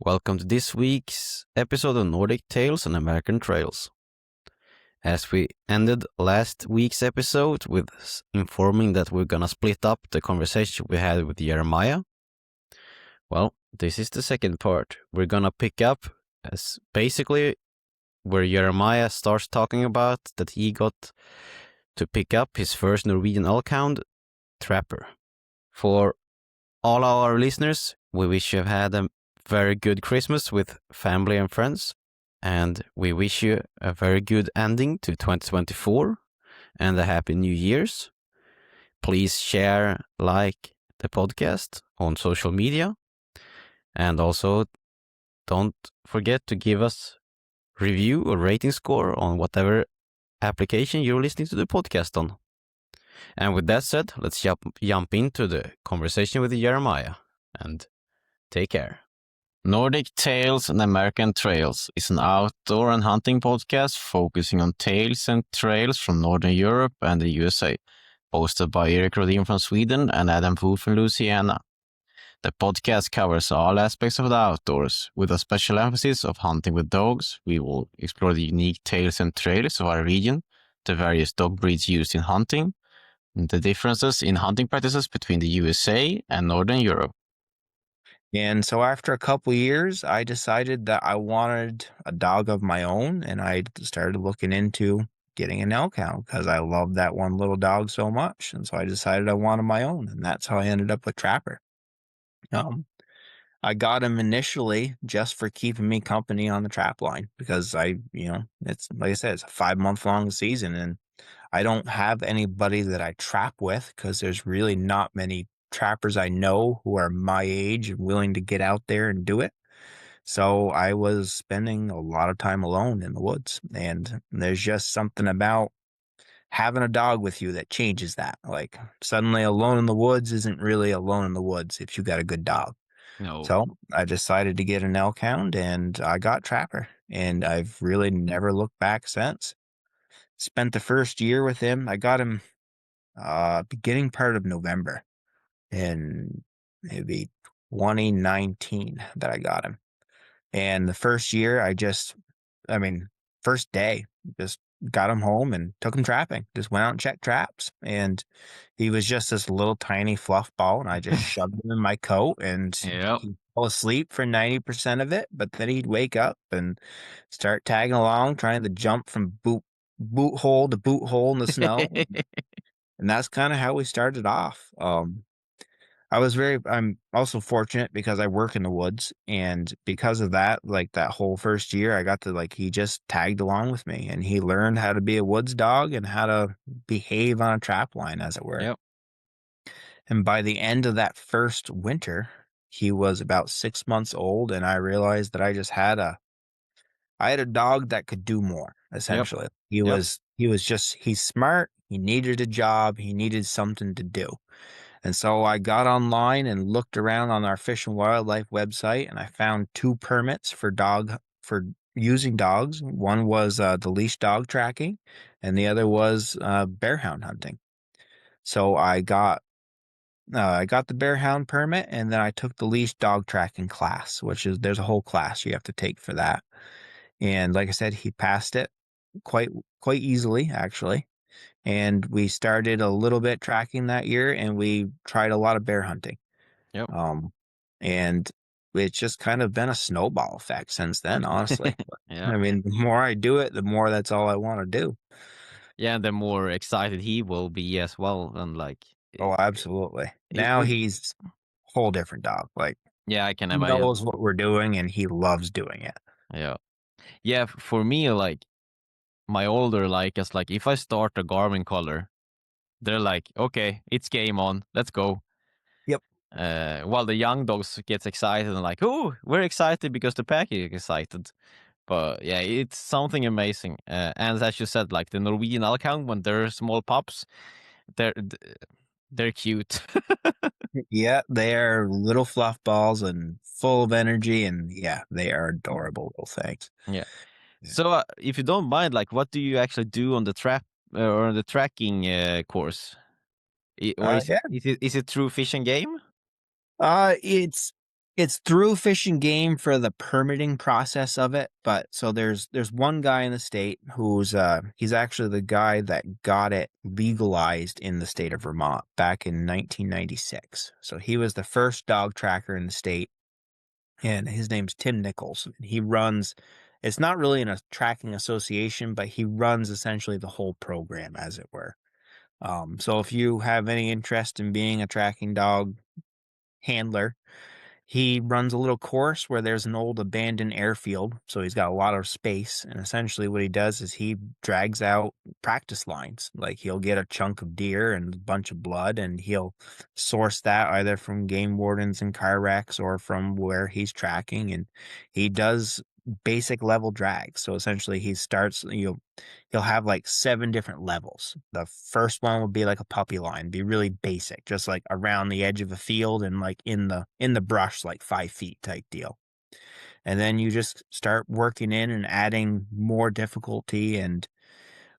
Welcome to this week's episode of Nordic Tales and American Trails. As we ended last week's episode with informing that we're gonna split up the conversation we had with Jeremiah, well, this is the second part. We're gonna pick up as basically where Jeremiah starts talking about that he got to pick up his first Norwegian Elkhound, Trapper. For all our listeners, we wish you have had a very good Christmas with family and friends, and we wish you a very good ending to 2024 and a happy New Year's. Please share, like the podcast on social media, and also don't forget to give us review or rating score on whatever application you're listening to the podcast on. And with that said, let's jump into the conversation with Jeremiah, and take care. Nordic Tales and American Trails is an outdoor and hunting podcast focusing on tales and trails from Northern Europe and the USA, hosted by Erik Rodin from Sweden and Adam Poole from Louisiana. The podcast covers all aspects of the outdoors, with a special emphasis of hunting with dogs. We will explore the unique tales and trails of our region, the various dog breeds used in hunting, and the differences in hunting practices between the USA and Northern Europe. And so after a couple years, I decided that I wanted a dog of my own, and I started looking into getting an Elkhound because I loved that one little dog so much. And so I decided I wanted my own, and that's how I ended up with Trapper. I got him initially just for keeping me company on the trap line because it's like I said, it's a 5-month long season, and I don't have anybody that I trap with because there's really not many trappers I know who are my age and willing to get out there and do it. So I was spending a lot of time alone in the woods, and there's just something about having a dog with you that changes that. Like suddenly alone in the woods isn't really alone in the woods if you got a good dog. No. So I decided to get an Elkhound, and I got Trapper, and I've really never looked back since. Spent the first year with him. I got him beginning part of November in maybe 2019 that I got him. And the first year first day, just got him home and took him trapping. Just went out and checked traps. And he was just this little tiny fluff ball, and I just shoved him in my coat, and he'd fall asleep for 90% of it, but then he'd wake up and start tagging along, trying to jump from boot hole to boot hole in the snow. And that's kind of how we started off. I'm also fortunate because I work in the woods, and because of that, like that whole first year, I got to he just tagged along with me, and he learned how to be a woods dog and how to behave on a trap line, as it were. Yep. And by the end of that first winter, he was about 6 months old, and I realized that I had a dog that could do more, essentially. Yep. He's smart, he needed a job, he needed something to do. And so I got online and looked around on our Fish and Wildlife website, and I found 2 permits for using dogs. One was the leash dog tracking, and the other was bear hound hunting. So I got the bear hound permit, and then I took the leash dog tracking class, there's a whole class you have to take for that. And like I said, he passed it quite easily, actually. And we started a little bit tracking that year, and we tried a lot of bear hunting. Yep. And it's just kind of been a snowball effect since then, honestly. Yeah. I mean, the more I do it, the more that's all I want to do. Yeah, and the more excited he will be as well. And Oh, absolutely. Now he's a whole different dog. Yeah, I can he imagine. knows what we're doing, and he loves doing it. Yeah. Yeah, for me, my older is if I start a Garmin color, they're like, okay, it's game on, let's go. Yep. While the young dogs gets excited and oh, we're excited because the pack is excited. But yeah, it's something amazing. And as you said, the Norwegian Elkhound, when they're small pups, they're cute. Yeah, they are little fluff balls and full of energy, and yeah, they are adorable little things. Yeah. So if you don't mind, what do you actually do on the trap or on the tracking course? Or is it through Fish and Game? It's It's through Fish and Game for the permitting process of it, but so there's one guy in the state who's he's actually the guy that got it legalized in the state of Vermont back in 1996. So he was the first dog tracker in the state, and his name's Tim Nichols. He runs, it's not really in a tracking association, but he runs essentially the whole program, as it were. So if you have any interest in being a tracking dog handler, he runs a little course where there's an old abandoned airfield, so he's got a lot of space. And essentially, what he does is he drags out practice lines. Like he'll get a chunk of deer and a bunch of blood, and he'll source that either from game wardens and car wrecks or from where he's tracking. And he does basic level drags. So essentially, he starts, he'll have like 7 different levels. The first one will be like a puppy line, be really basic, just like around the edge of a field and like in the brush, like 5 feet type deal. And then you just start working in and adding more difficulty and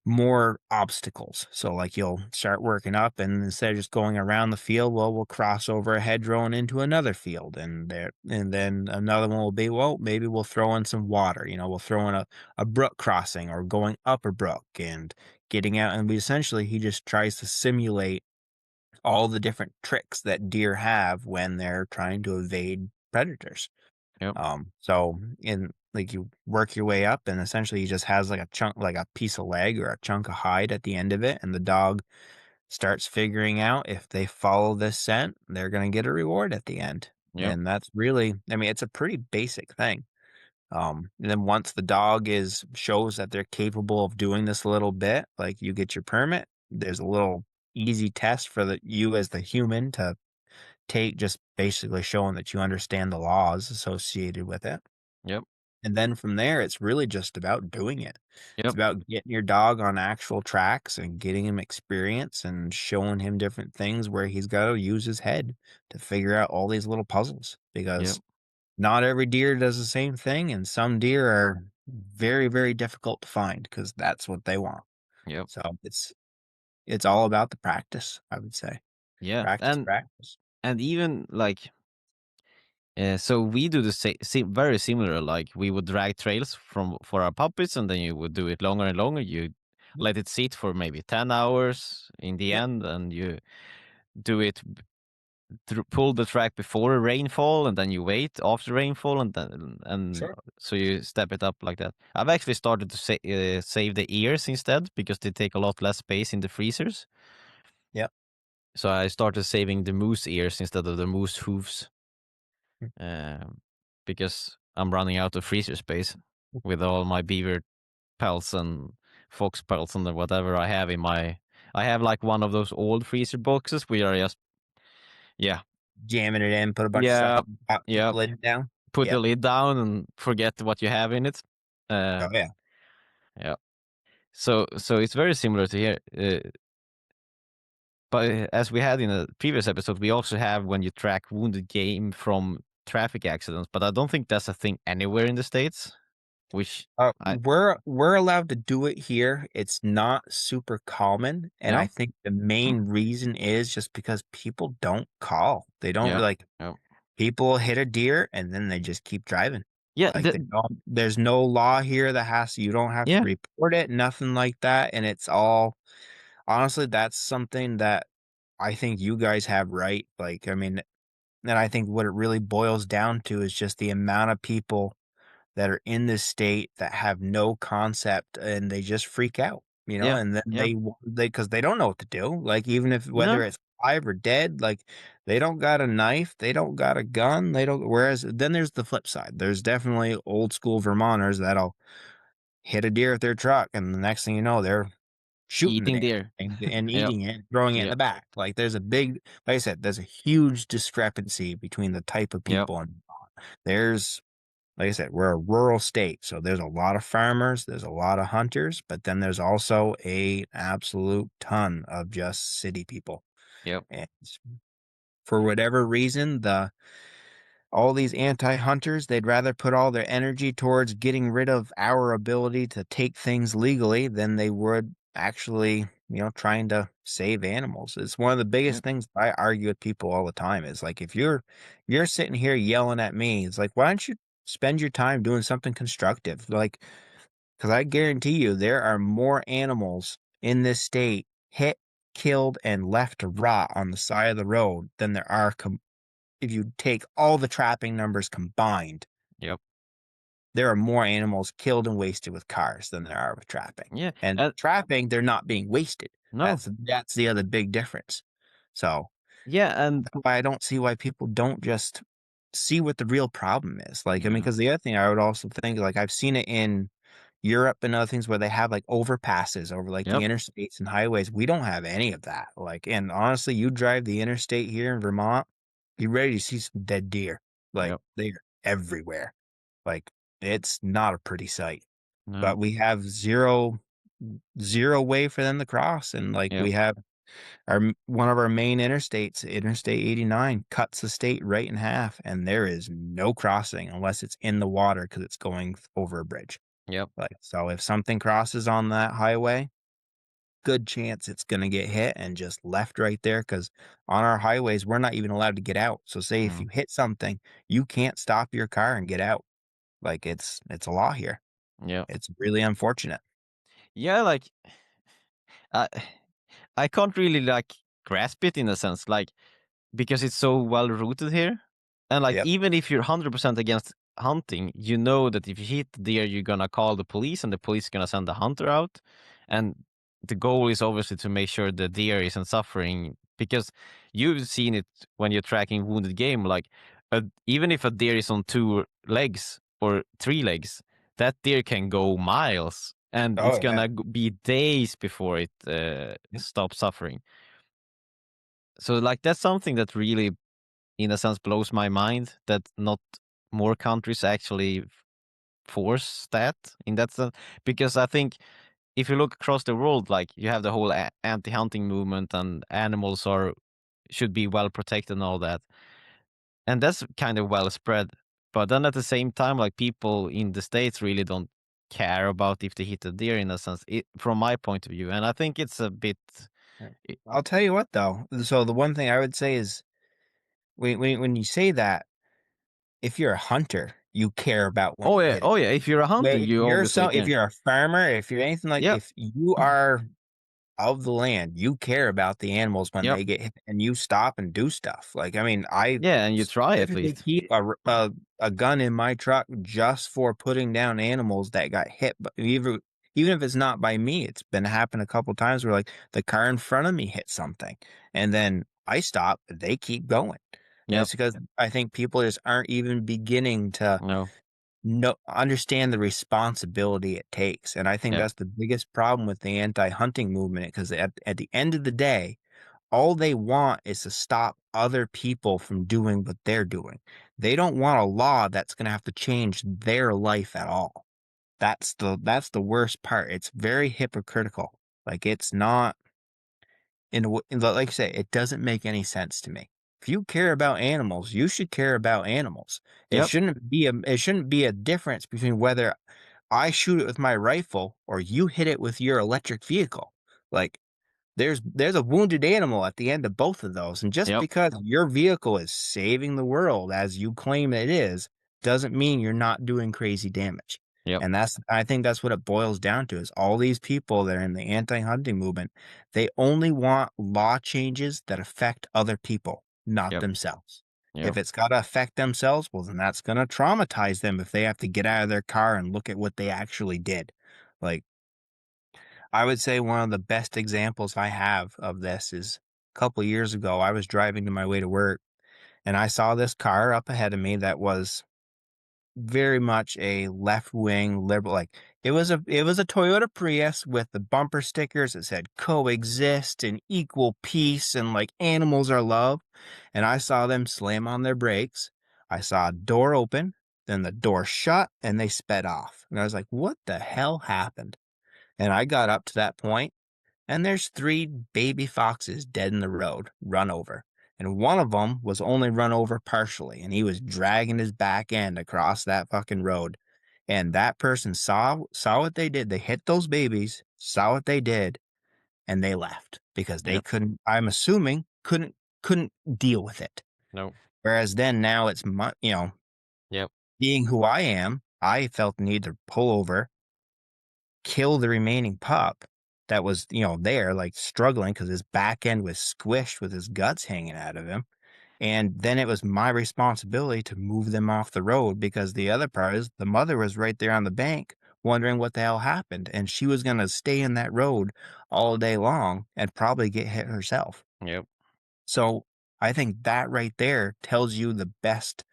more obstacles. So like you'll start working up, and instead of just going around the field, well, we'll cross over a hedgerow and into another field, and then another one will be, well, maybe we'll throw in some water. We'll throw in a brook crossing or going up a brook and getting out. And he just tries to simulate all the different tricks that deer have when they're trying to evade predators. Yep. So in like you work your way up, and essentially he just has like a chunk, like a piece of leg or a chunk of hide at the end of it, and the dog starts figuring out if they follow this scent, they're gonna get a reward at the end. Yep. And that's really, I mean, it's a pretty basic thing. And then once the dog shows that they're capable of doing this a little bit, like you get your permit, there's a little easy test for you as the human to take, just basically showing that you understand the laws associated with it. Yep. And then from there, it's really just about doing it. It's Yep. about getting your dog on actual tracks and getting him experience and showing him different things where he's got to use his head to figure out all these little puzzles, Yep. because not every deer does the same thing. And some deer are very, very difficult to find because that's what they want. Yep. So it's all about the practice, I would say. Yeah. Practice, practice. And even like so we do the very similar. Like we would drag trails for our puppies, and then you would do it longer and longer. You let it sit for maybe 10 hours in the Yep. end, and you do it pull the track before a rainfall, and then you wait after rainfall, and Sure. so you step it up like that. I've actually started to save the ears instead, because they take a lot less space in the freezers. Yep. So I started saving the moose ears instead of the moose hooves, because I'm running out of freezer space with all my beaver pelts and fox pelts and whatever I have in my. I have like one of those old freezer boxes where I just Jamming it in, put a bunch of stuff yeah on top, keep the lid down. put the Yep. lid down and forget what you have in it. Oh yeah. Yeah. So it's very similar to here. But as we had in a previous episode, we also have when you track wounded game from traffic accidents. But I don't think that's a thing anywhere in the States. Which We're allowed to do it here. It's not super common, and yeah. I think the main reason is just because people don't call. They don't like. Yeah. People hit a deer and then they just keep driving. Yeah. Like there's no law here that you don't have to report it, nothing like that. And it's all, honestly, that's something that I think you guys have right. Like, I mean, and I think what it really boils down to is just the amount of people that are in this state that have no concept, and they just freak out, and then they because they don't know what to do. Like, even if whether it's alive or dead, like they don't got a knife, they don't got a gun, they don't. Whereas then there's the flip side. There's definitely old school Vermonters that'll hit a deer with their truck, and the next thing you know, they're shooting eating the deer and eating it, throwing it in the back. Like there's a big, like I said, there's a huge discrepancy between the type of people and there's. Like I said, we're a rural state, so there's a lot of farmers, there's a lot of hunters, but then there's also a absolute ton of just city people. Yep. And for whatever reason, all these anti-hunters, they'd rather put all their energy towards getting rid of our ability to take things legally than they would actually, trying to save animals. It's one of the biggest Yep. things I argue with people all the time is like, if you're sitting here yelling at me, it's like, why don't you spend your time doing something constructive? Like, because I guarantee you there are more animals in this state hit, killed, and left to rot on the side of the road than there are if you take all the trapping numbers combined. Yep. There are more animals killed and wasted with cars than there are with trapping. Yeah. And trapping, they're not being wasted. No. That's the other big difference. So Yeah, and that's why I don't see why people don't just see what the real problem is. Like, I mean, yeah. because the other thing I would also think, like, I've seen it in Europe and other things where they have like overpasses over like the Yep. interstates and highways. We don't have any of that. Like, and honestly, you drive the interstate here in Vermont, you're ready to see some dead deer. Like, Yep. they're everywhere. Like, it's not a pretty sight. No. But we have zero way for them to cross, and like Yep. we have one of our main interstates, Interstate 89, cuts the state right in half, and there is no crossing unless it's in the water because it's going over a bridge. Yep. Like, so if something crosses on that highway, good chance it's going to get hit and just left right there, because on our highways we're not even allowed to get out. So say if No. you hit something, you can't stop your car and get out. Like, it's a law here. Yep. It's really unfortunate. Yeah, like I I can't really like grasp it in a sense, like because it's so well rooted here. And like Yep. even if you're 100% against hunting, you know that if you hit the deer, you're gonna call the police, and the police are gonna send the hunter out. And the goal is obviously to make sure the deer isn't suffering, because you've seen it when you're tracking wounded game. Like even if a deer is on 2 legs or 3 legs, that deer can go miles, and Oh it's yeah. gonna be days before it Yep. stops suffering. So like that's something that really, in a sense, blows my mind that not more countries actually force that in that sense. Because I think if you look across the world, like you have the whole anti-hunting movement, and animals are should be well protected and all that, and that's kind of well spread. But then at the same time, like people in the states really don't care about if they hit a deer in a sense, from my point of view, and I think it's a bit. Right. i- I'll tell you what though. So the one thing I would say is when you say that, if you're a hunter, you care about when Oh you yeah, hit it. oh yeah. If you're a hunter, But you obviously if can. you're a farmer, if you're anything like, Yep. if you are of the land, you care about the animals when Yep. they get hit, and you stop and do stuff. Like, I mean, I Yeah, and you try at specifically least. keep a gun in my truck just for putting down animals that got hit. But even if it's not by me, it's been happened a couple times where like the car in front of me hit something, and then I stop, they keep going. And Yep. it's because I think people just aren't even beginning to No. understand the responsibility it takes. And I think Yep. that's the biggest problem with the anti-hunting movement, because at the end of the day, all they want is to stop other people from doing what they're doing. They don't want a law that's going to have to change their life at all. That's the worst part. It's very hypocritical. Like, it's not like I say, it doesn't make any sense to me. If you care about animals, you should care about animals. Yep. It shouldn't be a difference between whether I shoot it with my rifle or you hit it with your electric vehicle. Like, there's a wounded animal at the end of both of those, and just Yep. because your vehicle is saving the world as you claim it is, doesn't mean you're not doing crazy damage. Yep. And I think that's what it boils down to, is all these people that are in the anti-hunting movement, they only want law changes that affect other people, not Yep. themselves. If Yep. it's got to affect themselves, well, then that's going to traumatize them if they have to get out of their car and look at what they actually did. Like, I would say one of the best examples I have of this is a couple of years ago. I was driving to my way to work, and I saw this car up ahead of me that was very much a left-wing liberal. Like, it was a Toyota Prius with the bumper stickers that said coexist and equal peace and like animals are love. And I saw them slam on their brakes. I saw a door open, then the door shut, and they sped off. And I was like, what the hell happened? And I got up to that point, and there's 3 baby foxes dead in the road, run over. And one of them was only run over partially, and he was dragging his back end across that fucking road. And that person saw what they did. They hit those babies, saw what they did, and they left because they Yep. couldn't, I'm assuming, couldn't deal with it. No. Whereas then now it's my, Yep. being who I am, I felt the need to pull over, kill the remaining pup that was, there, like struggling because his back end was squished with his guts hanging out of him. And then it was my responsibility to move them off the road because the other part is the mother was right there on the bank wondering what the hell happened. And she was going to stay in that road all day long and probably get hit herself. Yep. So I think that right there tells you the best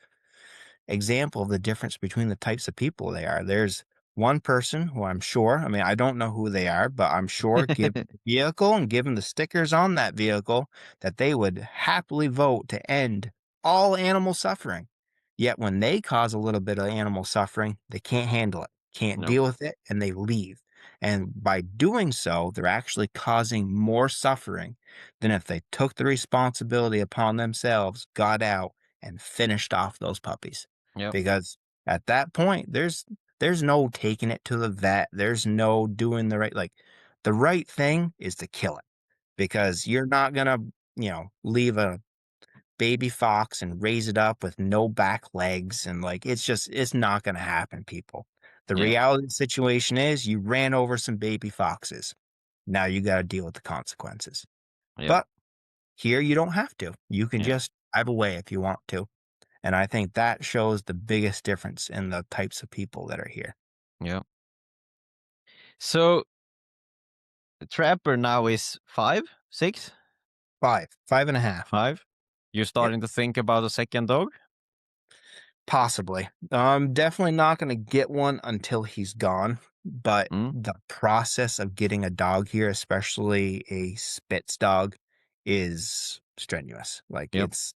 example of the difference between the types of people they are. There's one person who I'm sure, I mean, I don't know who they are, but I'm sure give them the vehicle and give them the stickers on that vehicle that they would happily vote to end all animal suffering. Yet when they cause a little bit of animal suffering, they can't handle it, can't Nope. deal with it, and they leave. And by doing so, they're actually causing more suffering than if they took the responsibility upon themselves, got out, and finished off those puppies. Yep. Because at that point, there's no taking it to the vet. There's no doing the right thing is to kill it because you're not gonna, leave a baby fox and raise it up with no back legs and it's not gonna happen, people. The Yeah. reality of the situation is you ran over some baby foxes. Now you got to deal with the consequences. Yep. But here you don't have to. You can Yep. just drive away if you want to. And I think that shows the biggest difference in the types of people that are here. Yep. So the trapper now is 5, 6, 5.5. 5. You're Yep. starting to think about a second dog? Possibly. I'm definitely not going to get one until he's gone. But Mm? the process of getting a dog here, especially a Spitz dog, is strenuous. Like Yep. it's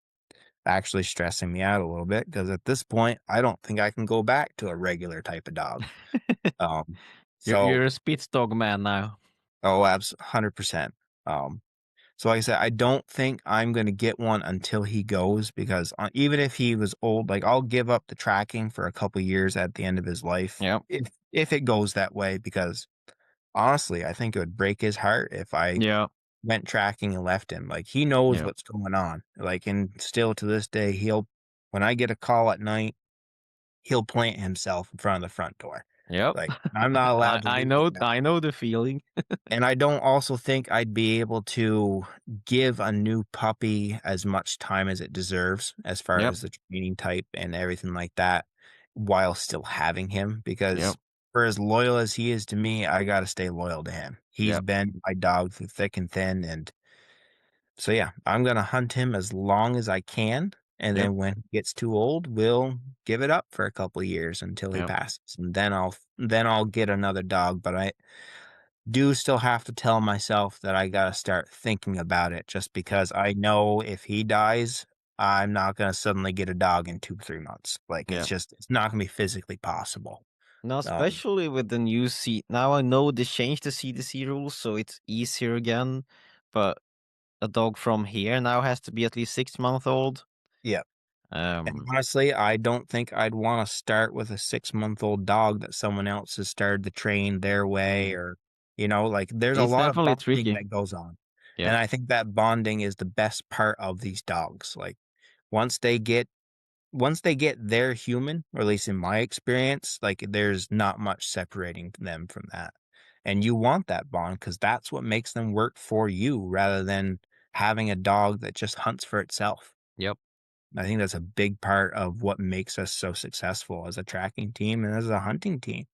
actually stressing me out a little bit because at this point, I don't think I can go back to a regular type of dog. Um, You're so, a Spitz dog man now. oh, 100%. Um, So like I said, I don't think I'm going to get one until he goes because even if he was old, like I'll give up the tracking for a couple years at the end of his life Yep. if it goes that way because honestly, I think it would break his heart if I Yeah. went tracking and left him. Like he knows Yep. what's going on. Like and still to this day, when I get a call at night, he'll plant himself in front of the front door. Yep. Like I'm not allowed to I leave know him. I know the feeling. And I don't also think I'd be able to give a new puppy as much time as it deserves as far Yep. as the training type and everything like that while still having him Yep. because for as loyal as he is to me, I got to stay loyal to him. He's Yep. been my dog through thick and thin. And so, yeah, I'm going to hunt him as long as I can. And Yep. then when he gets too old, we'll give it up for a couple of years until he Yep. passes. And then I'll get another dog. But I do still have to tell myself that I gotta start thinking about it just because I know if he dies, I'm not gonna suddenly get a dog in 2, 3 months. Like Yeah. it's not gonna be physically possible. Now, Um, especially with the new now I know they changed the CDC rules, so it's easier again. But a dog from here now has to be at least 6 months old. yeah. And Um, honestly, I don't think I'd want to start with a 6-month-old dog that someone else has started to train their way mm, or like there's a it's lot of definitely bonding tricky. that goes on. And Yep. I think that bonding is the best part of these dogs. Like once they get once they get their human, or at least in my experience, like there's not much separating them from that. And you want that bond because that's what makes them work for you rather than having a dog that just hunts for itself. Yep. I think that's a big part of what makes us so successful as a tracking team and as a hunting team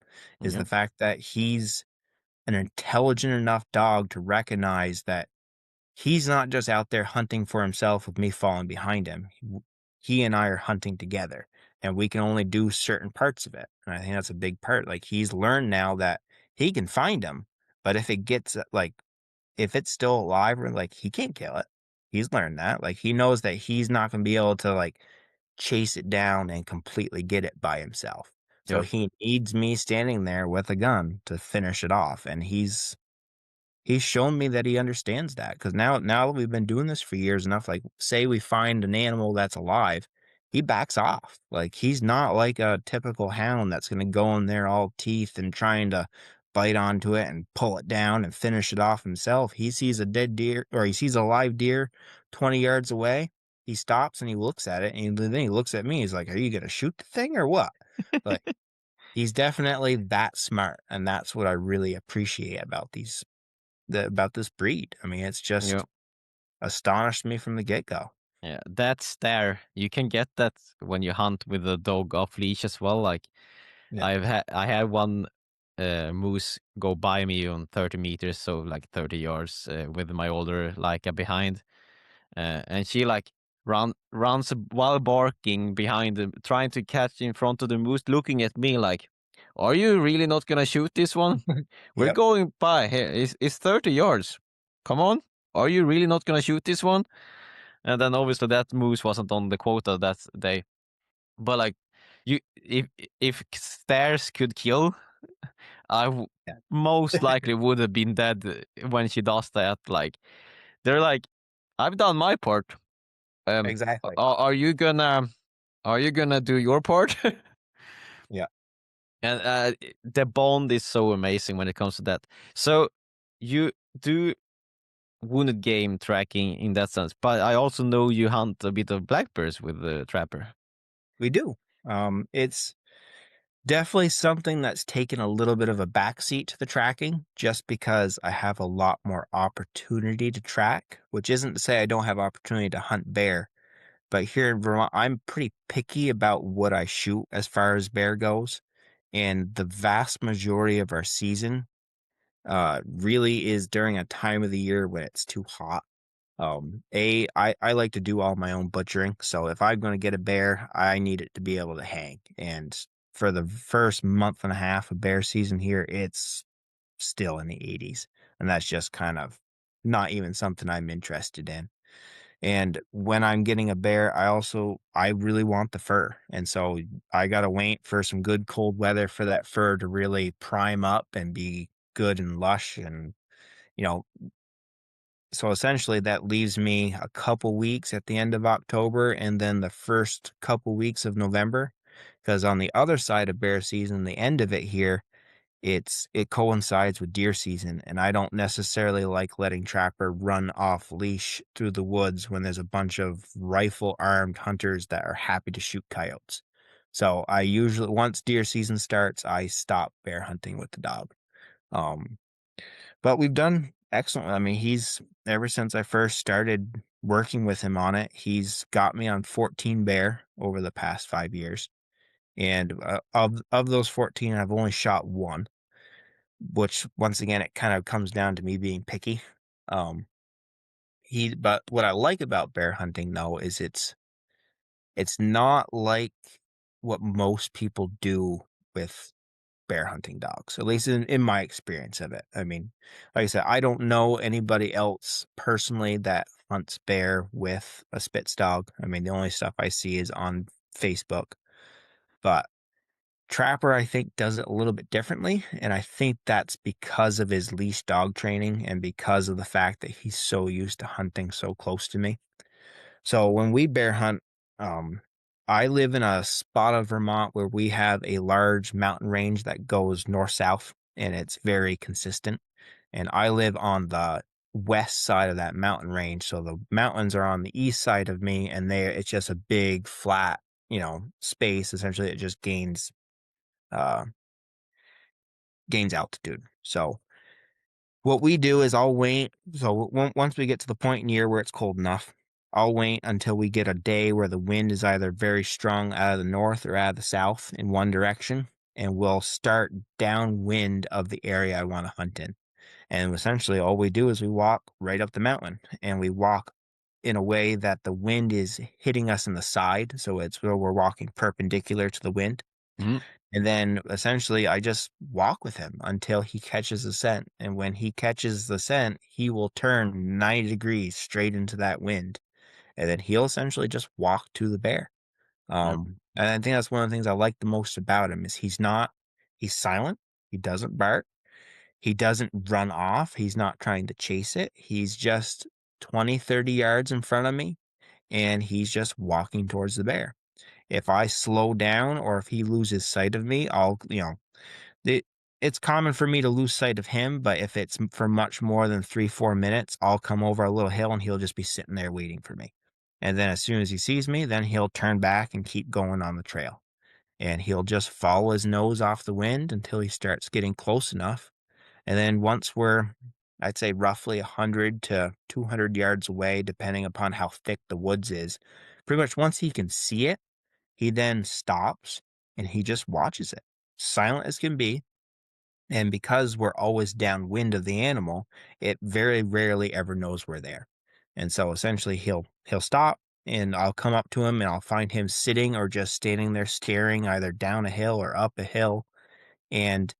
is the Yep. fact that he's an intelligent enough dog to recognize that he's not just out there hunting for himself with me falling behind him. He and I are hunting together, and we can only do certain parts of it. And I think that's a big part. Like he's learned now that he can find him, but if it gets if it's still alive or like he can't kill it. He's learned that. Like he knows that he's not going to be able to chase it down and completely get it by himself. So Yep. he needs me standing there with a gun to finish it off, and he's shown me that he understands that because now that we've been doing this for years enough, like say we find an animal that's alive, he backs off. Like he's not like a typical hound that's going to go in there all teeth and trying to bite onto it and pull it down and finish it off himself. He sees a dead deer, or he sees a live deer 20 yards away. He stops and he looks at it, and then he looks at me. He's like, "Are you gonna shoot the thing or what?" Like, he's definitely that smart, and that's what I really appreciate about about this breed. I mean, it's Yeah. just astonished me from the get-go. Yeah, that's there. You can get that when you hunt with a dog off leash as well. Like Yeah. I had one moose go by me on 30 meters, so like 30 yards, with my older Leica behind, and she like runs while barking behind them, trying to catch in front of the moose, looking at me like, "Are you really not gonna shoot this one? We're Yep. going by here. It's 30 yards. Come on, are you really not gonna shoot this one?" And then obviously that moose wasn't on the quota that day. But like, you, if stairs could kill, Yeah. most likely would have been dead when she does that. Like, they're like, I've done my part. Exactly. Are you gonna do your part? Yeah. And the bond is so amazing when it comes to that. So you do wounded game tracking in that sense, but I also know you hunt a bit of black bears with the trapper. We do. It's definitely something that's taken a little bit of a backseat to the tracking just because I have a lot more opportunity to track, which isn't to say I don't have opportunity to hunt bear. But here in Vermont, I'm pretty picky about what I shoot as far as bear goes. And the vast majority of our season really is during a time of the year when it's too hot. I like to do all my own butchering, so if I'm gonna get a bear, I need it to be able to hang. And for the first month and a half of bear season here, it's still in the 80s, and that's just kind of not even something I'm interested in. And when I'm getting a bear, I really want the fur, and so I gotta wait for some good cold weather for that fur to really prime up and be good and lush, and you know, so essentially that leaves me a couple weeks at the end of October and then the first couple weeks of November. Because on the other side of bear season, the end of it here, it coincides with deer season, and I don't necessarily like letting trapper run off leash through the woods when there's a bunch of rifle armed hunters that are happy to shoot coyotes. So I usually once deer season starts, I stop bear hunting with the dog. Um, but we've done excellent. I mean, he's ever since I first started working with him on it, he's got me on 14 bear over the past 5 years. And of those 14, I've only shot one, which once again, it kind of comes down to me being picky. Um, but what I like about bear hunting though is it's not like what most people do with bear hunting dogs, at least in my experience of it. I mean, like I said, I don't know anybody else personally that hunts bear with a Spitz dog. I mean, the only stuff I see is on Facebook. But Trapper, I think, does it a little bit differently. And I think that's because of his leash dog training and because of the fact that he's so used to hunting so close to me. So when we bear hunt, um, I live in a spot of Vermont where we have a large mountain range that goes north south, and it's very consistent. And I live on the west side of that mountain range, so the mountains are on the east side of me, and it's just a big flat, space. Essentially, it just uh, gains altitude. So what we do is I'll wait. So once we get to the point in year where it's cold enough, I'll wait until we get a day where the wind is either very strong out of the north or out of the south in one direction, and we'll start downwind of the area I want to hunt in. And essentially, all we do is we walk right up the mountain, and we walk in a way that the wind is hitting us in the side. So it's where we're walking perpendicular to the wind. Mhm. And then essentially I just walk with him until he catches the scent. And when he catches the scent, he will turn 90 degrees straight into that wind. And then he'll essentially just walk to the bear. Yeah. And I think that's one of the things I like the most about him is he's silent. He doesn't bark. He doesn't run off. He's not trying to chase it. He's just 20, 30 yards in front of me, and he's just walking towards the bear. If I slow down or if he loses sight of me, it it's common for me to lose sight of him, but if it's for much more than 3, 4 minutes, I'll come over a little hill and he'll just be sitting there waiting for me. And then as soon as he sees me, then he'll turn back and keep going on the trail. And he'll just follow his nose off the wind until he starts getting close enough. And then once we're, I'd say roughly 100 to 200 yards away, depending upon how thick the woods is, pretty much once he can see it, he then stops and he just watches it, silent as can be. And because we're always downwind of the animal, it very rarely ever knows we're there. And so essentially he'll stop and I'll come up to him and I'll find him sitting or just standing there staring either down a hill or up a hill. And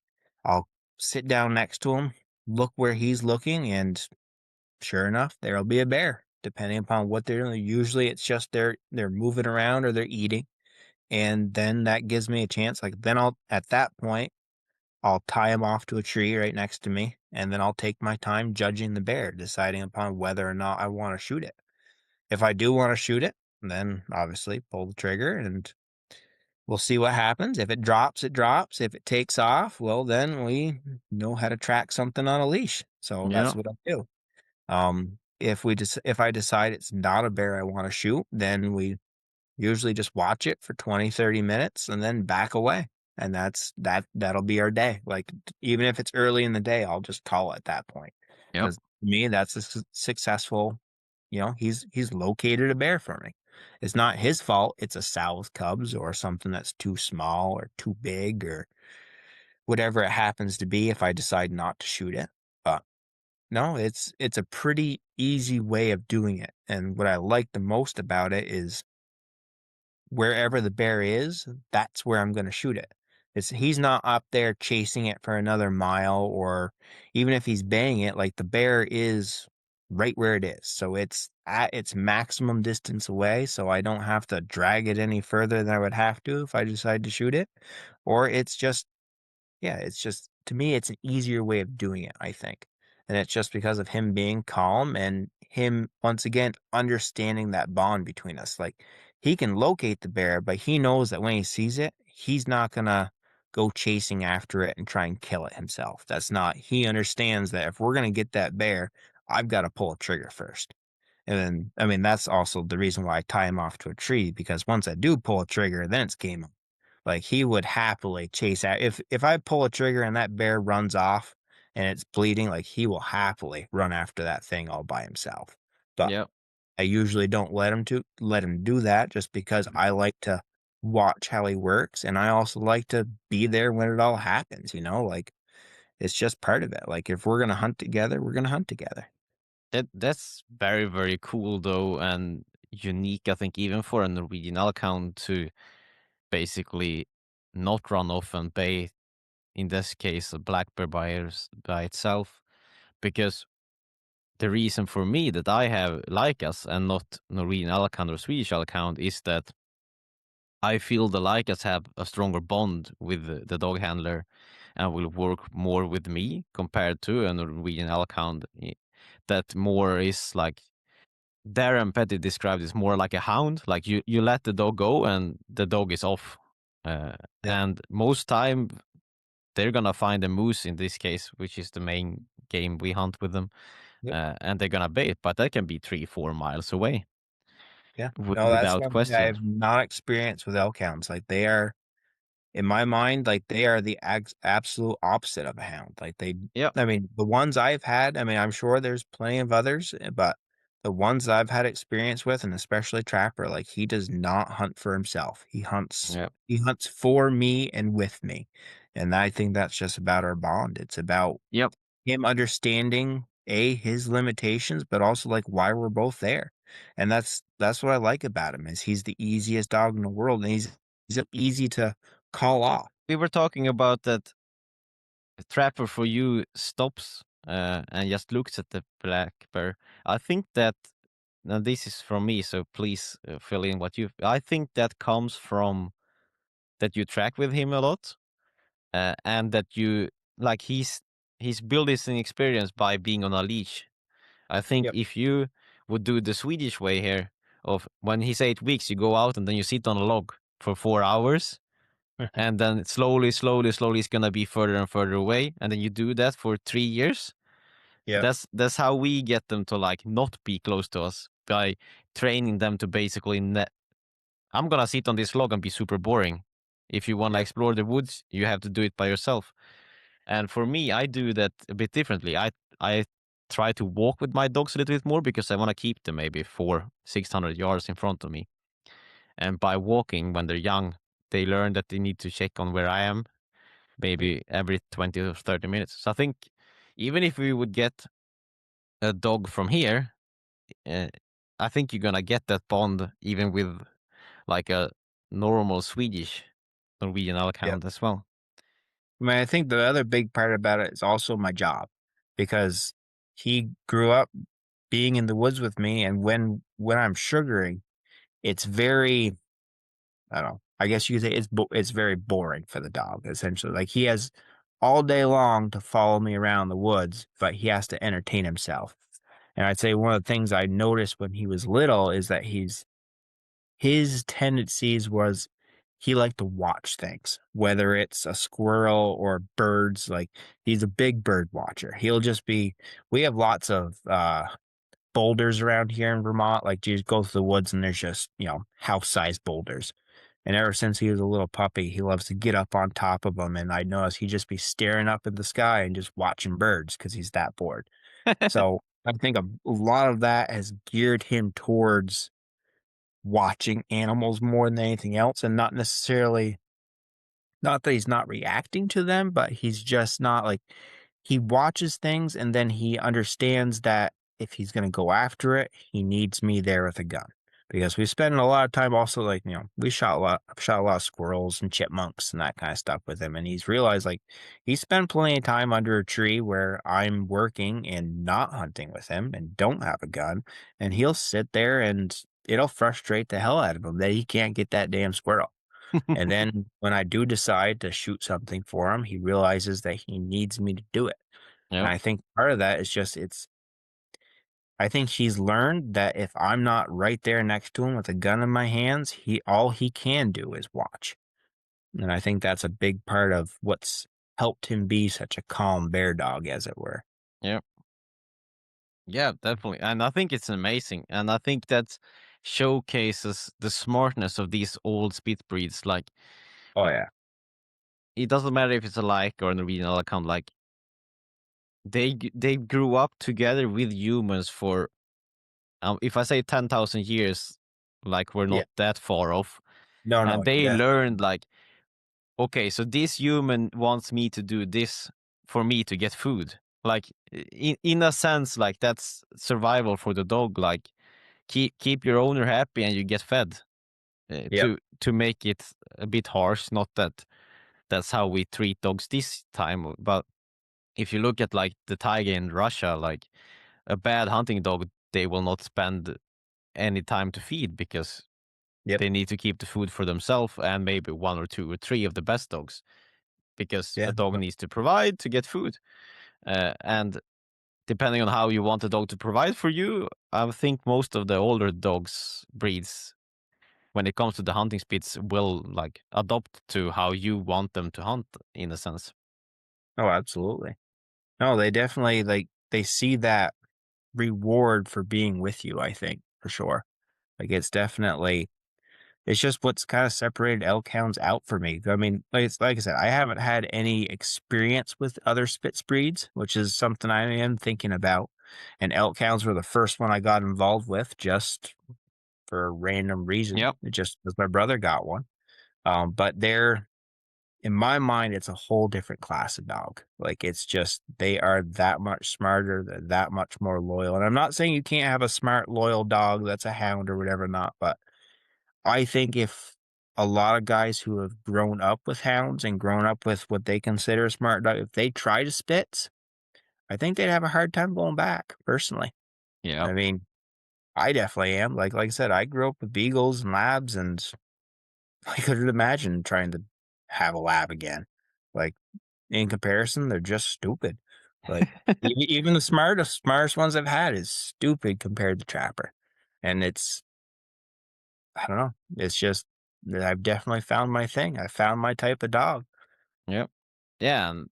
I'll sit down next to him, look where he's looking, and sure enough, there'll be a bear, depending upon what they're doing. Usually it's just they're moving around or they're eating. And then that gives me a chance. Like then I'll at that point I'll tie him off to a tree right next to me, and then I'll take my time judging the bear, deciding upon whether or not I want to shoot it. If I do want to shoot it, then obviously pull the trigger and we'll see what happens. If it drops, it drops. If it takes off, well, then we know how to track something on a leash. So Yeah. that's what I'll do. If I decide it's not a bear I want to shoot, then we usually just watch it for 20, 30 minutes and then back away. And that'll be our day. Like even if it's early in the day, I'll just call it at that point. Yep. Because to me, that's a successful, he's located a bear for me. It's not his fault. It's a sow with cubs or something that's too small or too big or whatever it happens to be if I decide not to shoot it. But no, it's a pretty easy way of doing it. And what I like the most about it is wherever the bear is, that's where I'm going to shoot it. He's not up there chasing it for another mile, or even if he's baying it, like the bear is right where it is. So it's at its maximum distance away. So I don't have to drag it any further than I would have to if I decide to shoot it. Or it's just yeah, it's just to me, it's an easier way of doing it, I think. And it's just because of him being calm and him once again understanding that bond between us. Like he can locate the bear, but he knows that when he sees it, he's not gonna go chasing after it and try and kill it himself. That's not he understands that if we're gonna get that bear, I've got to pull a trigger first. And then I mean that's also the reason why I tie him off to a tree, because once I do pull a trigger, then it's game on. Like, he would happily chase out if I pull a trigger and that bear runs off and it's bleeding, like, he will happily run after that thing all by himself. But Yep. I usually don't let him do that just because I like to watch how he works, and I also like to be there when it all happens, like, it's just part of it. Like, if we're gonna hunt together, we're gonna hunt together. That's very, very cool though, and unique, I think, even for a Norwegian Elkhound to basically not run off and bay, in this case, a black bear by itself. Because the reason for me that I have Lycas and not Norwegian Elkhound or Swedish Elkhound is that I feel the Lycas have a stronger bond with the dog handler and will work more with me compared to a Norwegian Elkhound. That more is like Darren Petty described is more like a hound. Like you let the dog go and the dog is off. Yep, And most time they're gonna find a moose in this case, which is the main game we hunt with them, yep, and they're gonna bait. But that can be 3-4 miles away yeah. No, that's without one thing question. I've not experienced with elk hounds. Like, they are in my mind, like, they are the absolute opposite of a hound. Like, Yeah, I mean, the ones I've had, I mean, I'm sure there's plenty of others, but the ones I've had experience with, and especially Trapper, like, he does not hunt for himself. yeah, He hunts for me and with me. And I think that's just about our bond. It's about yep. him understanding his limitations, but also like why we're both there. And that's what I like about him is he's the easiest dog in the world, and he's easy to call off. We were talking about that Trapper for you stops and just looks at the black bear. I think that now this is from me, so please fill in what you. I think that comes from that you track with him a lot, and that you like he's built his experience by being on a leash. I think Yep. if you would do the Swedish way here of when he's 8 weeks, you go out and then you sit on a log for 4 hours. and then slowly, slowly, slowly, it's gonna be further and further away, and then you do that for 3 years. Yeah. That's how we get them to like not be close to us, by training them to basically I'm gonna sit on this log and be super boring. If you want to Yep. explore the woods, you have to do it by yourself. And for me, I do that a bit differently. I try to walk with my dogs a little bit more because I want to keep them maybe 400-600 yards in front of me. And by walking when they're young, they learn that they need to check on where I am maybe every 20 or 30 minutes. So I think even if we would get a dog from here, uh, I think you're gonna get that bond even with like a normal Swedish Norwegian Yep. Elkhound as well. I mean, I think the other big part about it is also my job, because he grew up being in the woods with me, and when I'm sugaring, it's very, I don't know, I guess you could say it's very boring for the dog, essentially. Like, he has all day long to follow me around the woods, but he has to entertain himself. And I'd say one of the things I noticed when he was little is that his tendencies was he liked to watch things, whether it's a squirrel or birds. Like, he's a big bird watcher. He'll just be, we have lots of boulders around here in Vermont. Like, you just go through the woods and there's just, house-sized boulders. And ever since he was a little puppy, he loves to get up on top of them. And I noticed he'd just be staring up at the sky and just watching birds because he's that bored. So I think a lot of that has geared him towards watching animals more than anything else, and not necessarily, not that he's not reacting to them, but he's just not like, he watches things and then he understands that if he's going to go after it, he needs me there with a gun. Because we spend a lot of time also, like, we shot a lot of squirrels and chipmunks and that kind of stuff with him. And he's realized, like, he spent plenty of time under a tree where I'm working and not hunting with him and don't have a gun. And he'll sit there and it'll frustrate the hell out of him that he can't get that damn squirrel. And then when I do decide to shoot something for him, he realizes that he needs me to do it. And Yep. I think part of that is just, I think he's learned that if I'm not right there next to him with a gun in my hands, all he can do is watch. And I think that's a big part of what's helped him be such a calm bear dog, as it were. Yep. Yeah, definitely. And I think it's amazing. And I think that showcases the smartness of these old spit breeds. Like, Oh yeah. it doesn't matter if it's a like or a Norwegian account, like they grew up together with humans for if I say 10,000 years, like we're Yeah. not that far off. No, And no, they definitely. learned like, okay, so this human wants me to do this for me to get food. Like in a sense, like that's survival for the dog. Like keep your owner happy and you get fed. Yep. To make it a bit harsh, not that that's how we treat dogs this time, but if you look at like the tiger in Russia, like a bad hunting dog, they will not spend any time to feed because Yep. they need to keep the food for themselves and maybe one or two or three of the best dogs because a Yeah. dog needs to provide to get food. And depending on how you want the dog to provide for you, I think most of the older dogs breeds, when it comes to the hunting speeds, will like adopt to how you want them to hunt in a sense. Oh, absolutely. No, they definitely, like, they see that reward for being with you, I think, for sure. Like, it's just what's kind of separated elk hounds out for me. I mean, like I said, I haven't had any experience with other Spitz breeds, which is something I am thinking about. And elk hounds were the first one I got involved with, just for a random reason. Yep. It just because my brother got one. But they're, in my mind, it's a whole different class of dog. Like, it's just, they are that much smarter, they're that much more loyal. And I'm not saying you can't have a smart, loyal dog that's a hound or whatever, not, but I think if a lot of guys who have grown up with hounds and grown up with what they consider a smart dog, if they try to spits, I think they'd have a hard time going back, personally. Yep. I mean, I definitely am. Like I said, I grew up with beagles and labs, and I couldn't imagine trying to have a lab again. Like, in comparison, they're just stupid. Like, even the smartest ones I've had is stupid compared to Trapper. And it's, I don't know. It's just, I've definitely found my thing. I found my type of dog. Yep. Yeah, and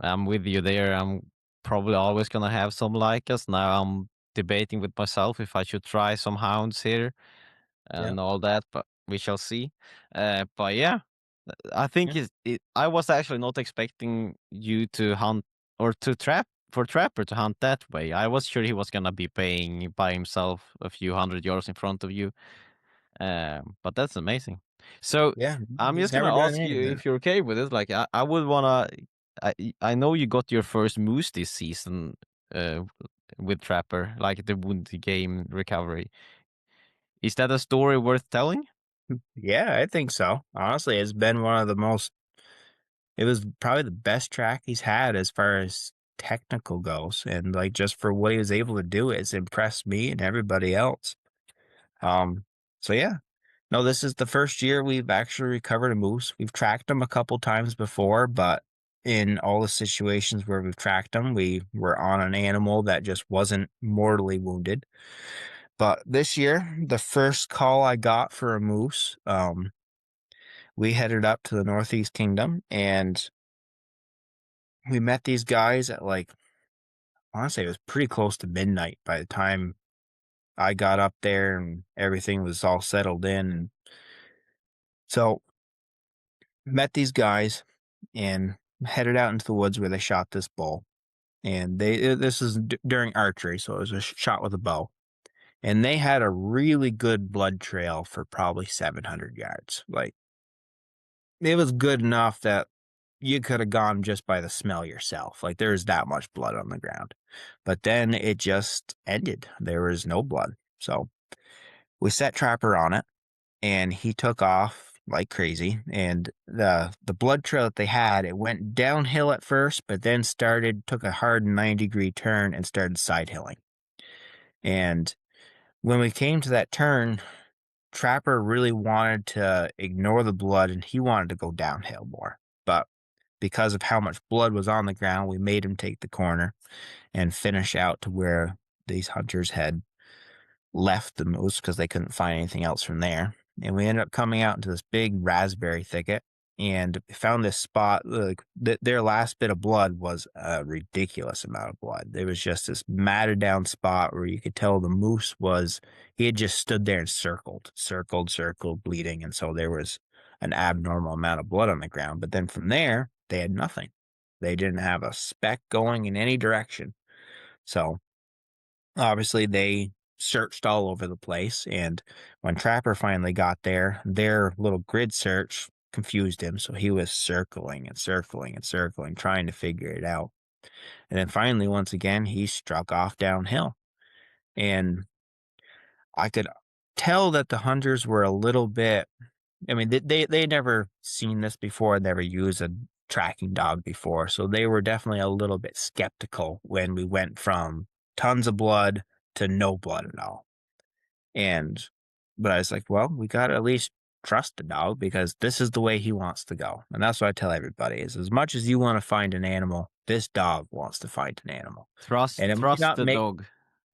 I'm with you there. I'm probably always gonna have some like us. Now I'm debating with myself if I should try some hounds here Yeah. and all that, but we shall see. But yeah, I think Yeah. I was actually not expecting you to hunt or to trap for Trapper to hunt that way. I was sure he was gonna be paying by himself a few 100 yards in front of you. But that's amazing. So Yeah. I'm He's just gonna never done ask any you of that. if you're okay with it. Like I would wanna. I know you got your first moose this season uh, with Trapper, like the wound game recovery. Is that a story worth telling? Yeah, I think so. Honestly, it's been one of the most it was probably the best track he's had as far as technical goes. And like just for what he was able to do, it's impressed me and everybody else. Um, so yeah. No, this is the first year we've actually recovered a moose. We've tracked them a couple times before, but in all the situations where we've tracked them, we were on an animal that just wasn't mortally wounded. But this year, the first call I got for a moose, we headed up to the Northeast Kingdom and we met these guys at like, I want to say it was pretty close to midnight by the time I got up there and everything was all settled in. And so met these guys and headed out into the woods where they shot this bull. And this is during archery, so it was a shot with a bow. And they had a really good blood trail for probably 700 yards. Like it was good enough that you could have gone just by the smell yourself. Like there's that much blood on the ground. But then it just ended. There was no blood. So we set Trapper on it and he took off like crazy. And the blood trail that they had, it went downhill at first, but then took a hard 90-degree turn and started side hilling. And when we came to that turn, Trapper really wanted to ignore the blood and he wanted to go downhill more. But because of how much blood was on the ground, we made him take the corner and finish out to where these hunters had left the moose because they couldn't find anything else from there. And we ended up coming out into this big raspberry thicket and found this spot. Like their last bit of blood was a ridiculous amount of blood. There was just this matted down spot where you could tell the moose he had just stood there and circled, bleeding. And so there was an abnormal amount of blood on the ground. But then from there, they had nothing. They didn't have a speck going in any direction. So obviously, they searched all over the place, and when Trapper finally got there, their little grid search confused him, so he was circling and circling and circling, trying to figure it out. And then finally, once again, he struck off downhill. And I could tell that the hunters were a little bit, I mean, they never seen this before, never used a tracking dog before, so they were definitely a little bit skeptical when we went from tons of blood to no blood at all. And but I was like, well, we gotta at least trust the dog because this is the way he wants to go. And that's what I tell everybody is as much as you want to find an animal, this dog wants to find an animal. And it might Trust not the make dog.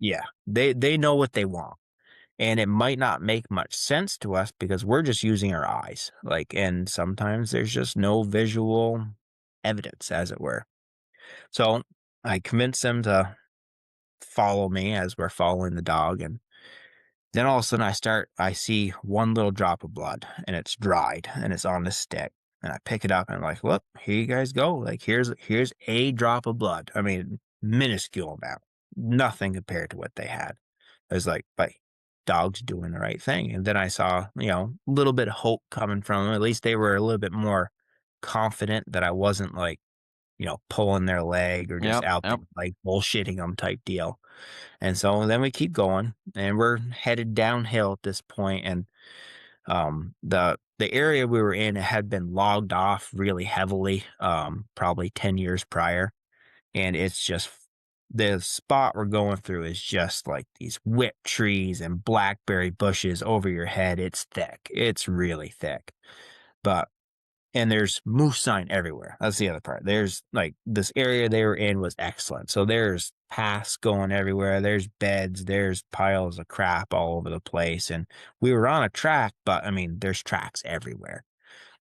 yeah, they know what they want. And it might not make much sense to us because we're just using our eyes. Like, and sometimes there's just no visual evidence, as it were. So I convinced them to follow me as we're following the dog. And then all of a sudden I see one little drop of blood and it's dried and it's on the stick. And I pick it up and I'm like, look, here you guys go. Like here's a drop of blood. I mean, minuscule amount. Nothing compared to what they had. I was like, but dog's doing the right thing. And then I saw, a little bit of hope coming from them. At least they were a little bit more confident that I wasn't like, pulling their leg or just Yep, out there yep. like bullshitting them type deal. And so then we keep going and we're headed downhill at this point. And the area we were in had been logged off really heavily, probably 10 years prior. And it's just the spot we're going through is just like these whip trees and blackberry bushes over your head. It's thick. It's really thick. But And there's moose sign everywhere. That's the other part. There's like this area they were in was excellent. So there's paths going everywhere. There's beds. There's piles of crap all over the place. And we were on a track, but I mean, there's tracks everywhere.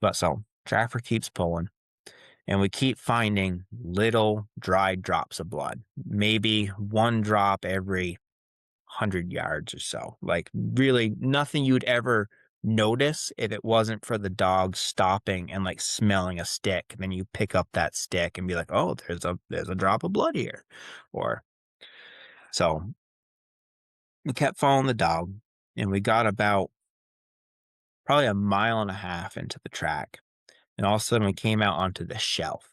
But so trapper keeps pulling, and we keep finding little dry drops of blood. Maybe one drop every 100 yards or so. Like really nothing you'd ever notice if it wasn't for the dog stopping and like smelling a stick. And then you pick up that stick and be like, oh, there's a drop of blood here. Or so we kept following the dog, and we got about probably a mile and a half into the track. And all of a sudden we came out onto the shelf,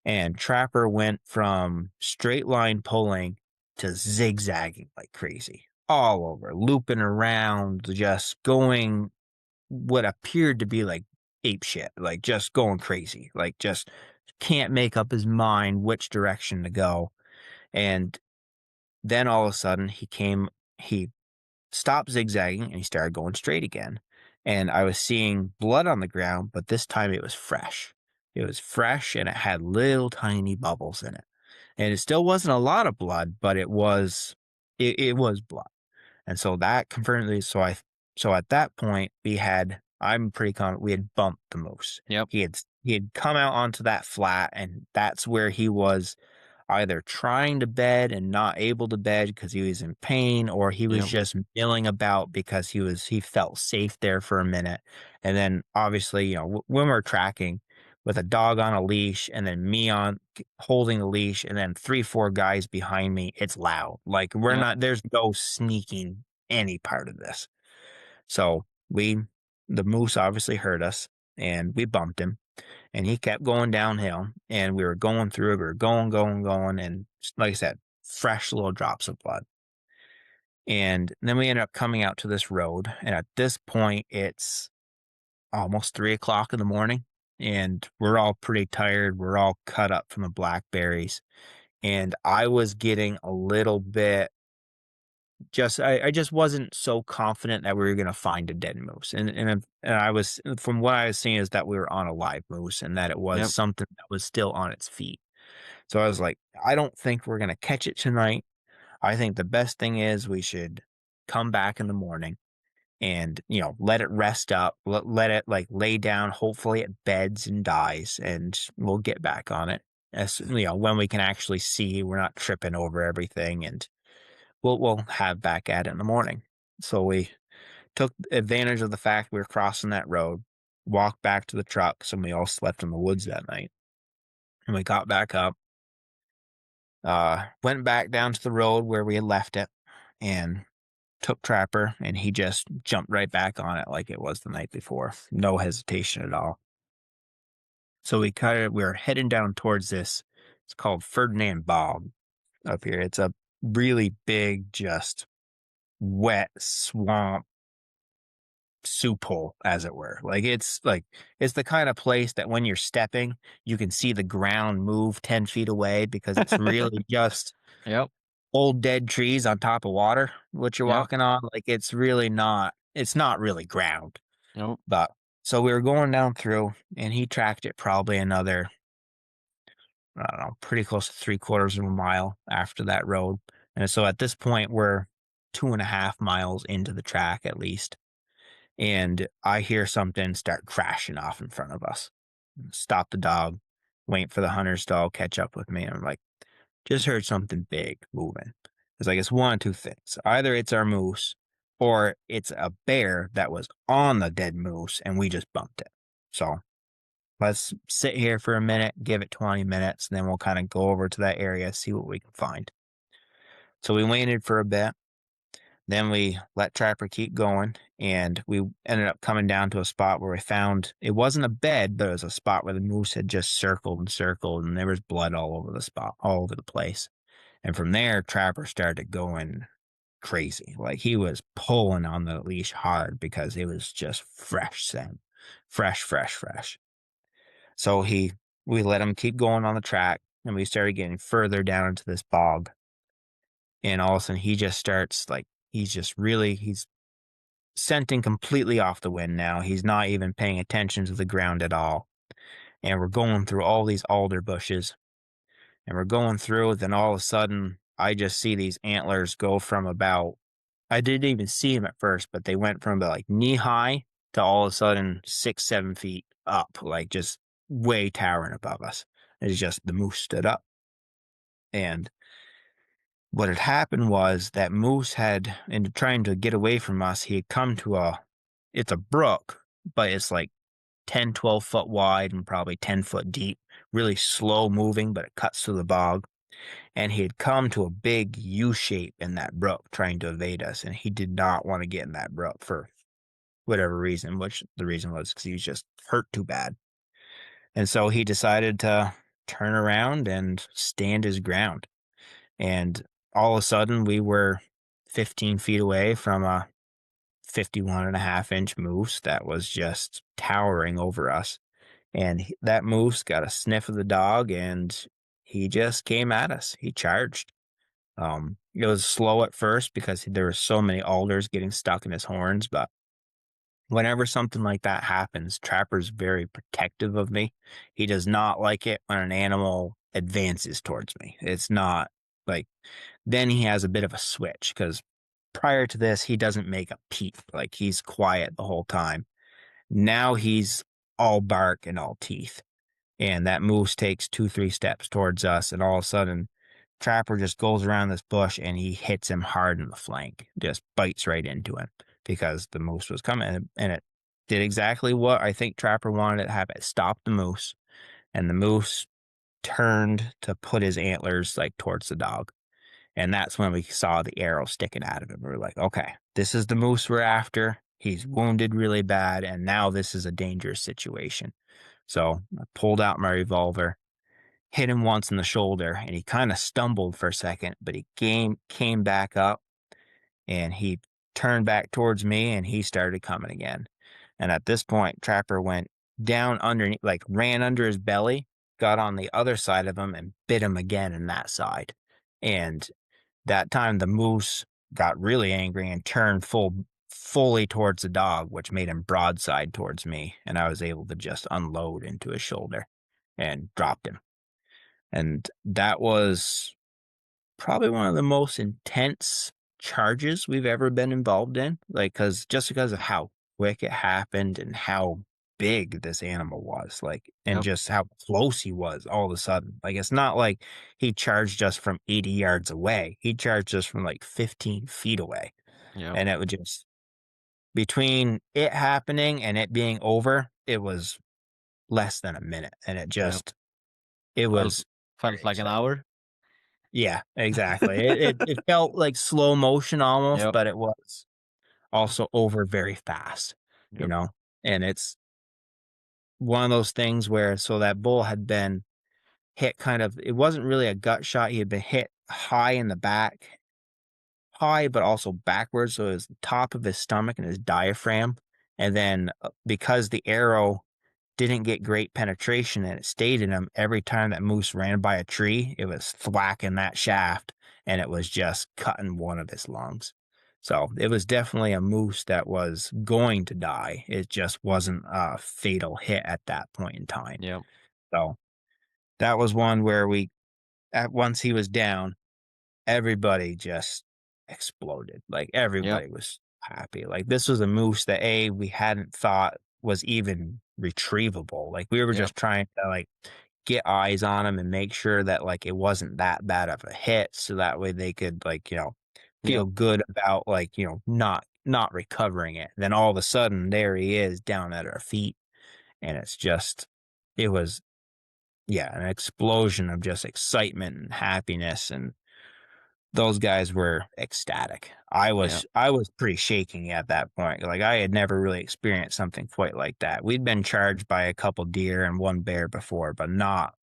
and Trapper went from straight line pulling to zigzagging like crazy all over, looping around, just going what appeared to be like ape shit, like just going crazy, like just can't make up his mind which direction to go. And then all of a sudden he stopped zigzagging and he started going straight again. And I was seeing blood on the ground, but this time it was fresh. It was fresh and it had little tiny bubbles in it. And it still wasn't a lot of blood, but it was blood. And so that confirmed me. So at that point I'm pretty confident we had bumped the moose. Yep. He had come out onto that flat, and that's where he was either trying to bed and not able to bed because he was in pain, or he was just milling about because he felt safe there for a minute. And then obviously, when we're tracking with a dog on a leash and then me on holding the leash and then 3-4 guys behind me, it's loud. Like there's no sneaking any part of this. So the moose obviously heard us, and we bumped him. And he kept going downhill, and we were going through it. We were going, and like I said, fresh little drops of blood. And then we ended up coming out to this road. And at this point, it's almost 3 o'clock in the morning, and we're all pretty tired. We're all cut up from the blackberries. And I was getting a little bit I just wasn't so confident that we were going to find a dead moose. And I was, from what I was seeing, is that we were on a live moose and that it was something that was still on its feet. So I was like, I don't think we're going to catch it tonight. I think the best thing is we should come back in the morning and, let it rest up, let it like lay down. Hopefully it beds and dies, and we'll get back on it when we can actually see we're not tripping over everything, and we'll have back at it in the morning. So we took advantage of the fact we were crossing that road, walked back to the trucks, and we all slept in the woods that night. And we got back up, went back down to the road where we had left it, and took Trapper, and he just jumped right back on it like it was the night before. No hesitation at all. So we were heading down towards this. It's called Ferdinand Bog up here. It's a really big, just wet swamp soup hole, as it were. It's the kind of place that when you're stepping, you can see the ground move 10 feet away, because it's really just old dead trees on top of water, what you're walking on. Like it's not really ground. But so we were going down through, and he tracked it probably another, I don't know, pretty close to 3/4 of a mile after that road. And so at this point, we're 2.5 miles into the track at least. And I hear something start crashing off in front of us. Stop the dog, wait for the hunter's dog, catch up with me. And I'm like, just heard something big moving. It's like, it's one of two things. Either it's our moose, or it's a bear that was on the dead moose and we just bumped it. So let's sit here for a minute, give it 20 minutes, and then we'll kind of go over to that area, see what we can find. So we waited for a bit. Then we let Trapper keep going, and we ended up coming down to a spot where we found, it wasn't a bed, but it was a spot where the moose had just circled and circled, and there was blood all over the spot, all over the place. And from there, Trapper started going crazy. Like he was pulling on the leash hard because it was just fresh scent. Fresh. So we let him keep going on the track, and we started getting further down into this bog. And all of a sudden he just starts he's scenting completely off the wind now. He's not even paying attention to the ground at all. and we're going through all these alder bushes, and we're going through. Then all of a sudden, I just see these antlers go from about, I didn't even see them at first, but they went from about like knee high to all of a sudden 6, 7 feet up, like just way towering above us. It's just the moose stood up. And what had happened was that moose had, in trying to get away from us, he had come to it's a brook, but it's like 10, 12 foot wide and probably 10 foot deep, really slow moving, but it cuts through the bog. And he had come to a big U shape in that brook trying to evade us. And he did not want to get in that brook for whatever reason, which the reason was because he was just hurt too bad. And so he decided to turn around and stand his ground. And all of a sudden, we were 15 feet away from a 51.5-inch moose that was just towering over us. And that moose got a sniff of the dog and he just came at us. He charged. It was slow at first because there were so many alders getting stuck in his horns, but whenever something like that happens, Trapper's very protective of me. He does not like it when an animal advances towards me. It's not like, then he has a bit of a switch because prior to this, he doesn't make a peep. Like he's quiet the whole time. Now he's all bark and all teeth. And that moose takes 2, 3 steps towards us, and all of a sudden, Trapper just goes around this bush and he hits him hard in the flank, just bites right into him because the moose was coming, and it did exactly what I think Trapper wanted it to have. It stopped the moose, and the moose turned to put his antlers like towards the dog. And that's when we saw the arrow sticking out of him. We were like, okay, this is the moose we're after. He's wounded really bad, and now this is a dangerous situation. So I pulled out my revolver, hit him once in the shoulder, and he kind of stumbled for a second, but he came back up, and he turned back towards me, and he started coming again. And at this point, Trapper went down underneath, like ran under his belly, got on the other side of him, and bit him again in that side. And that time, the moose got really angry and turned fully towards the dog, which made him broadside towards me, and I was able to just unload into his shoulder and dropped him. And that was probably one of the most intense charges we've ever been involved in, like because of how quick it happened and how big this animal was, like, and Yep. just how close he was all of a sudden. Like, it's not like he charged us from 80 yards away. He charged us from like 15 feet away. Yep. And it was just, between it happening and it being over, it was less than a minute. And it Yep. just, it Felt was felt like an hour. Yeah, exactly. It felt like slow motion almost, Yep. but it was also over very fast, you Yep. know? And it's one of those things where, so that bull had been hit kind of, it wasn't really a gut shot. He had been hit high in the back, high, but also backwards. So it was the top of his stomach and his diaphragm. And then because the arrow didn't get great penetration and it stayed in him, every time that moose ran by a tree, it was thwacking that shaft and it was just cutting one of his lungs. So it was definitely a moose that was going to die. It just wasn't a fatal hit at that point in time. Yep. So that was one where once he was down, everybody just exploded. Like Yep. everybody was happy. Like this was a moose that we hadn't thought was even retrievable. Like we were Yep. just trying to like get eyes on him and make sure that like it wasn't that bad of a hit, so that way they could like, feel Yep. good about like, not recovering it. Then all of a sudden there he is down at our feet, and it's just, it was, yeah, an explosion of just excitement and happiness, and those guys were ecstatic. I Yep. was pretty shaking at that point. Like I had never really experienced something quite like that. We'd been charged by a couple deer and one bear before, but not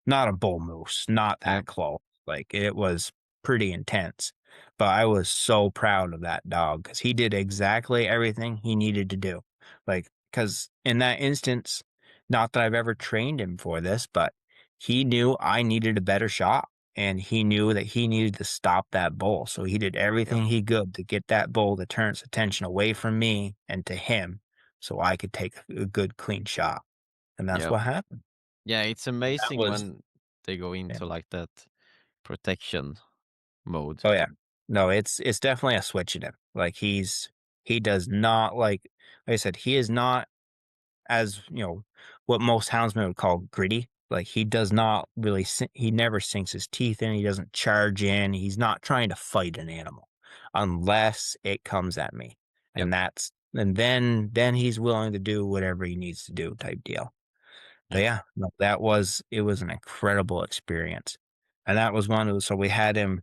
a bull moose, not that Yep. close. Like it was pretty intense. But I was so proud of that dog because he did exactly everything he needed to do. Like, because in that instance, not that I've ever trained him for this, but he knew I needed a better shot, and he knew that he needed to stop that bull. So he did Yep. everything he could to get that bull to turn its attention away from me and to him so I could take a good, clean shot. and that's Yep. what happened. Yeah, it's That amazing was when they go yeah. into like that protection mode. Oh, yeah. No, it's definitely a switch in him. Like, he does not like I said, he is not as, what most houndsmen would call gritty. Like, he does not really he never sinks his teeth in, he doesn't charge in, he's not trying to fight an animal unless it comes at me. Yep. And then he's willing to do whatever he needs to do type deal. But Yep. yeah, no, it was an incredible experience. And that was one of so we had him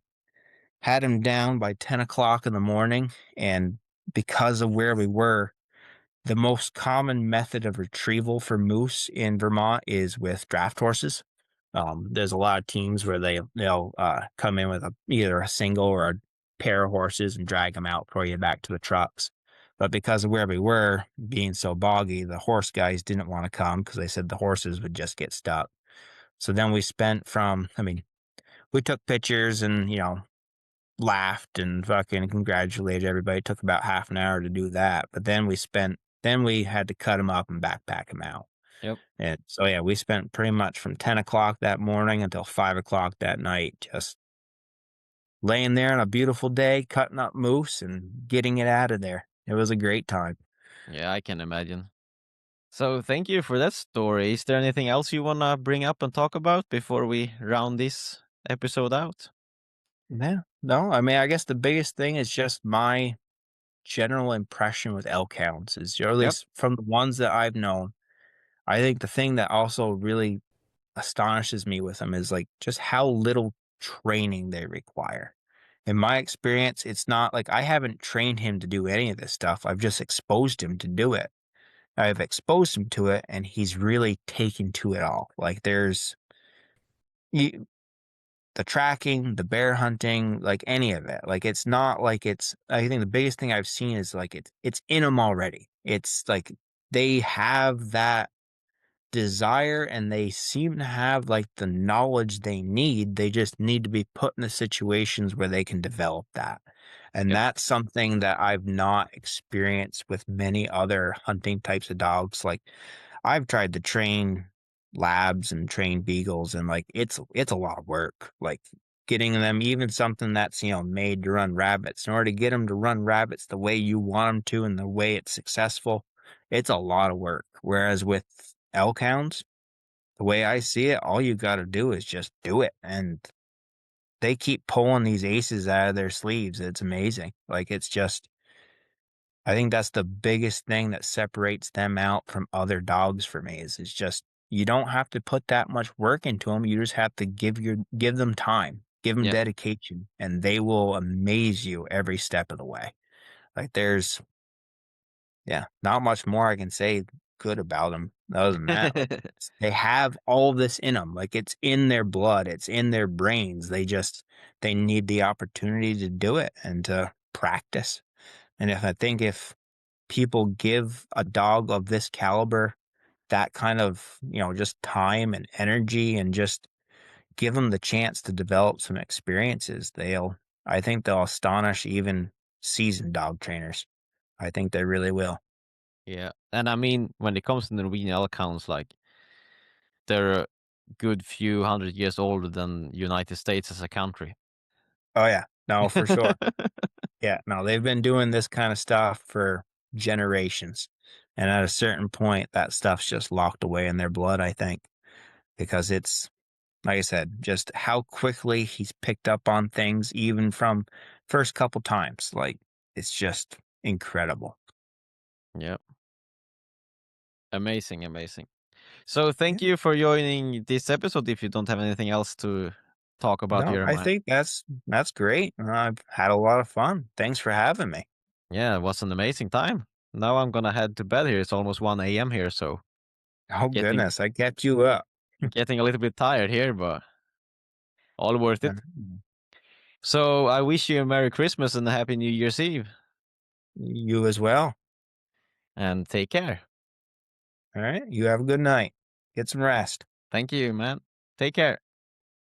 down by 10 o'clock in the morning, and because of where we were, the most common method of retrieval for moose in Vermont is with draft horses. There's a lot of teams where they'll come in with either a single or a pair of horses and drag them out for you back to the trucks. But because of where we were, being so boggy, the horse guys didn't want to come because they said the horses would just get stuck. So then we took pictures and, laughed and fucking congratulated everybody. It took about half an hour to do that, but then we had to cut them up and backpack them out. Yep. And so, yeah, we spent pretty much from 10 o'clock that morning until 5 o'clock that night just laying there on a beautiful day, cutting up moose and getting it out of there. It was a great time. Yeah, I can imagine. So thank you for that story. Is there anything else you wanna bring up and talk about before we round this episode out? Yeah. No, I guess the biggest thing is just my general impression with elk hounds is, or at Yep. least from the ones that I've known. I think the thing that also really astonishes me with them is like just how little training they require. In my experience, it's not like I haven't trained him to do any of this stuff. I've just exposed him to do it. I've exposed him to it and he's really taken to it all. Like you, the tracking, the bear hunting, like any of it. Like it's not like I think the biggest thing I've seen is like it's in them already. It's like they have that desire and they seem to have like the knowledge they need. They just need to be put in the situations where they can develop that. And Yep. that's something that I've not experienced with many other hunting types of dogs. Like I've tried to train labs and train beagles and like it's a lot of work. Like getting them even something that's, made to run rabbits. In order to get them to run rabbits the way you want them to and the way it's successful, it's a lot of work. Whereas with elk hounds, the way I see it, all you got to do is just do it. And they keep pulling these aces out of their sleeves. It's amazing. Like it's just, I think that's the biggest thing that separates them out from other dogs for me is it's just, you don't have to put that much work into them. You just have to give them time, give them Yep. dedication, and they will amaze you every step of the way. Like yeah, not much more I can say good about them other than that. Like, they have all this in them. Like, it's in their blood, it's in their brains. They need the opportunity to do it and to practice. And if people give a dog of this caliber that kind of, just time and energy and just give them the chance to develop some experiences, I think they'll astonish even seasoned dog trainers. I think they really will. Yeah. And I mean, when it comes to Norwegian Elkhounds, like they're a good few 100 years older than United States as a country. Oh, yeah. No, for sure. Yeah, no, they've been doing this kind of stuff for generations. And at a certain point, that stuff's just locked away in their blood, I think, because it's, like I said, just how quickly he's picked up on things, even from first couple times. Like, it's just incredible. Yep. Amazing, amazing. So thank Yeah. you for joining this episode. If you don't have anything else to talk about, No, I Jeremiah. think that's great. I've had a lot of fun. Thanks for having me. Yeah, it was an amazing time. Now I'm gonna head to bed here. It's almost 1 a.m. here, so Oh, getting goodness. I kept you up. getting a little bit tired here, but all worth it. Mhm. So I wish you a Merry Christmas and a Happy New Year's Eve, You as well. and take care. All right. You have a good night. Get some rest. Thank you, man. Take care.